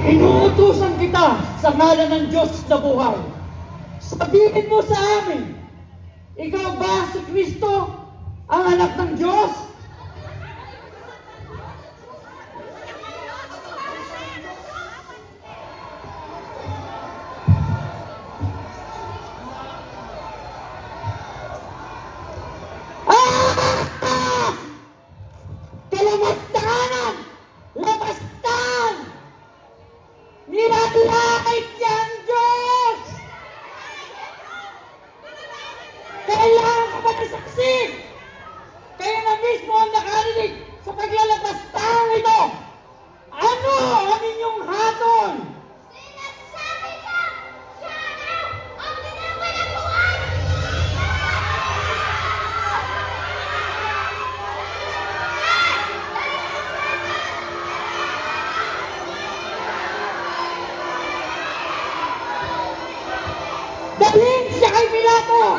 Inuutusan kita sa ngalan ng Diyos na buhay. Sabihin mo sa amin, ikaw ba si Kristo, ang anak ng Diyos? Kalabastanan! Labastan! Nilalait niya ang Diyos! Kailangan ka ba na saksi? Kayo na mismo ang nakarinig sa paglalabastang ito! Ano ang inyong hatol? Sinasabi ko! Siya ang pinapanabuhan! Dalhin siya kay Pilato!